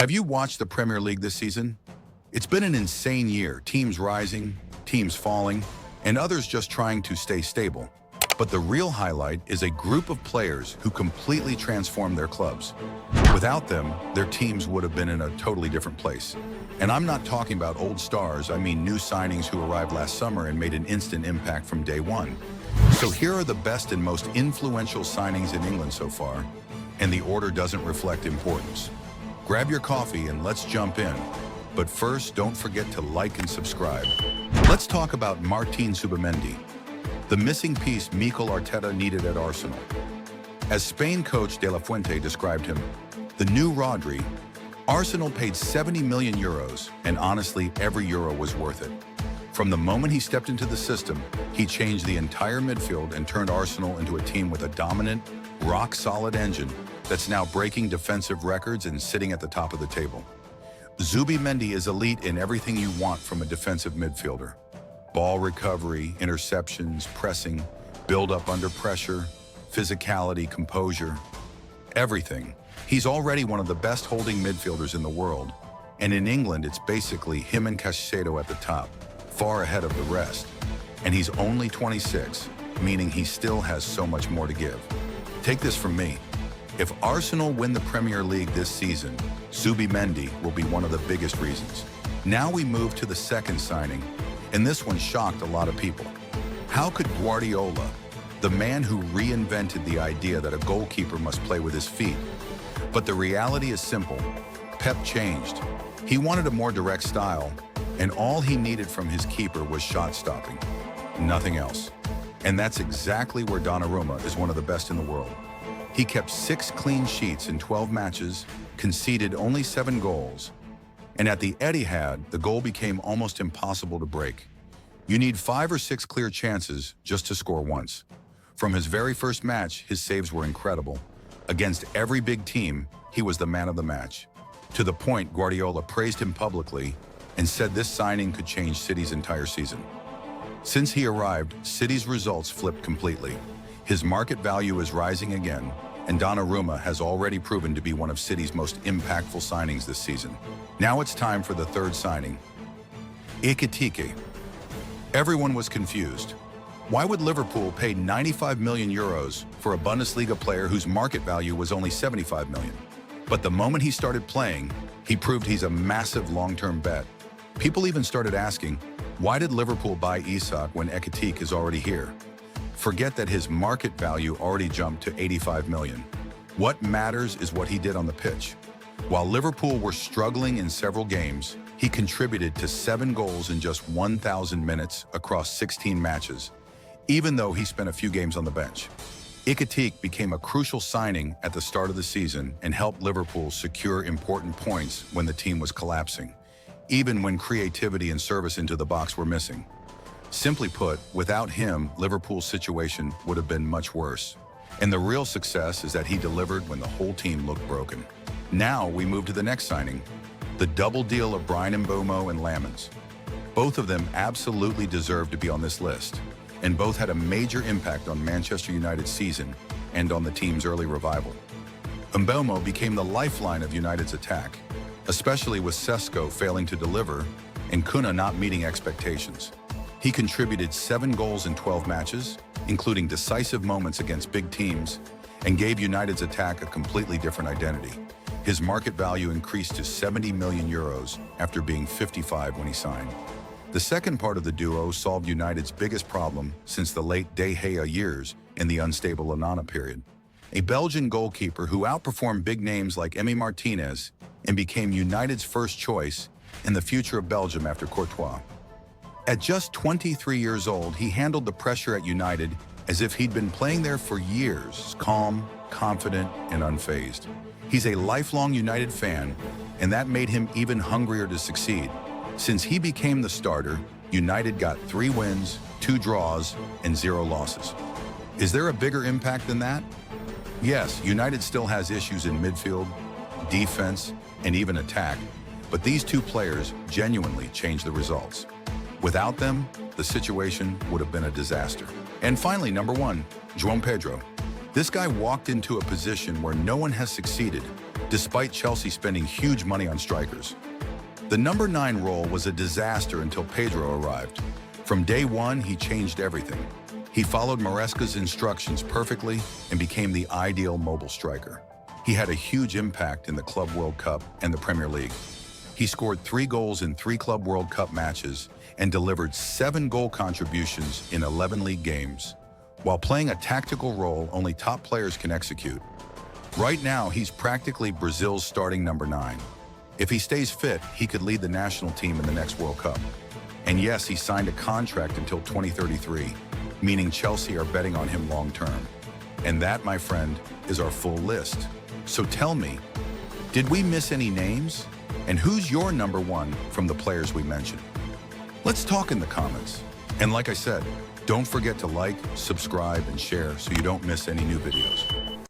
Have you watched the Premier League this season? It's been an insane year, teams rising, teams falling, and others just trying to stay stable. But the real highlight is a group of players who completely transformed their clubs. Without them, their teams would have been in a totally different place. And I'm not talking about old stars, I mean new signings who arrived last summer and made an instant impact from day one. So here are the best and most influential signings in England so far, and the order doesn't reflect importance. Grab your coffee and let's jump in. But first, don't forget to like and subscribe. Let's talk about Martin Zubimendi, the missing piece Mikel Arteta needed at Arsenal. As Spain coach De La Fuente described him, the new Rodri, Arsenal paid 70 million euros, and honestly, every euro was worth it. From the moment he stepped into the system, he changed the entire midfield and turned Arsenal into a team with a dominant, rock-solid engine that's now breaking defensive records and sitting at the top of the table. Zubimendi is elite in everything you want from a defensive midfielder. Ball recovery, interceptions, pressing, build-up under pressure, physicality, composure, everything. He's already one of the best holding midfielders in the world, and in England it's basically him and Caicedo at the top, far ahead of the rest. And he's only 26, meaning he still has so much more to give. Take this from me. If Arsenal win the Premier League this season, Zubimendi will be one of the biggest reasons. Now we move to the second signing, and this one shocked a lot of people. How could Guardiola, the man who reinvented the idea that a goalkeeper must play with his feet? But the reality is simple. Pep changed. He wanted a more direct style, and all he needed from his keeper was shot stopping. Nothing else. And that's exactly where Donnarumma is one of the best in the world. He kept 6 clean sheets in 12 matches, conceded only 7 goals, and at the Etihad, the goal became almost impossible to break. You need 5 or 6 clear chances just to score once. From his very first match, his saves were incredible. Against every big team, he was the man of the match. To the point, Guardiola praised him publicly and said this signing could change City's entire season. Since he arrived, City's results flipped completely. His market value is rising again, and Donnarumma has already proven to be one of City's most impactful signings this season. Now it's time for the third signing, Ekitike. Everyone was confused. Why would Liverpool pay 95 million euros for a Bundesliga player whose market value was only 75 million? But the moment he started playing, he proved he's a massive long-term bet. People even started asking, why did Liverpool buy Isak when Ekitike is already here? Forget that his market value already jumped to 85 million. What matters is what he did on the pitch. While Liverpool were struggling in several games, he contributed to 7 goals in just 1,000 minutes across 16 matches, even though he spent a few games on the bench. Ekitike became a crucial signing at the start of the season and helped Liverpool secure important points when the team was collapsing, even when creativity and service into the box were missing. Simply put, without him, Liverpool's situation would have been much worse. And the real success is that he delivered when the whole team looked broken. Now we move to the next signing, the double deal of Bryan Mbeumo and Lamens. Both of them absolutely deserve to be on this list, and both had a major impact on Manchester United's season and on the team's early revival. Mbeumo became the lifeline of United's attack, especially with Sesko failing to deliver and Kuna not meeting expectations. He contributed 7 goals in 12 matches, including decisive moments against big teams, and gave United's attack a completely different identity. His market value increased to 70 million euros after being 55 when he signed. The second part of the duo solved United's biggest problem since the late De Gea years in the unstable Onana period. A Belgian goalkeeper who outperformed big names like Emi Martinez and became United's first choice in the future of Belgium after Courtois. At just 23 years old, he handled the pressure at United as if he'd been playing there for years, calm, confident, and unfazed. He's a lifelong United fan, and that made him even hungrier to succeed. Since he became the starter, United got 3 wins, 2 draws, and 0 losses. Is there a bigger impact than that? Yes, United still has issues in midfield, defense, and even attack, but these 2 players genuinely changed the results. Without them, the situation would have been a disaster. And finally, number 1, João Pedro. This guy walked into a position where no one has succeeded, despite Chelsea spending huge money on strikers. The number 9 role was a disaster until Pedro arrived. From day one, he changed everything. He followed Maresca's instructions perfectly and became the ideal mobile striker. He had a huge impact in the Club World Cup and the Premier League. He scored 3 goals in 3 Club World Cup matches and delivered 7 goal contributions in 11 league games. While playing a tactical role only top players can execute. Right now, he's practically Brazil's starting number 9. If he stays fit, he could lead the national team in the next World Cup. And yes, he signed a contract until 2033, meaning Chelsea are betting on him long term. And that, my friend, is our full list. So tell me, did we miss any names? And who's your number 1 from the players we mentioned? Let's talk in the comments. And like I said, don't forget to like, subscribe, and share so you don't miss any new videos.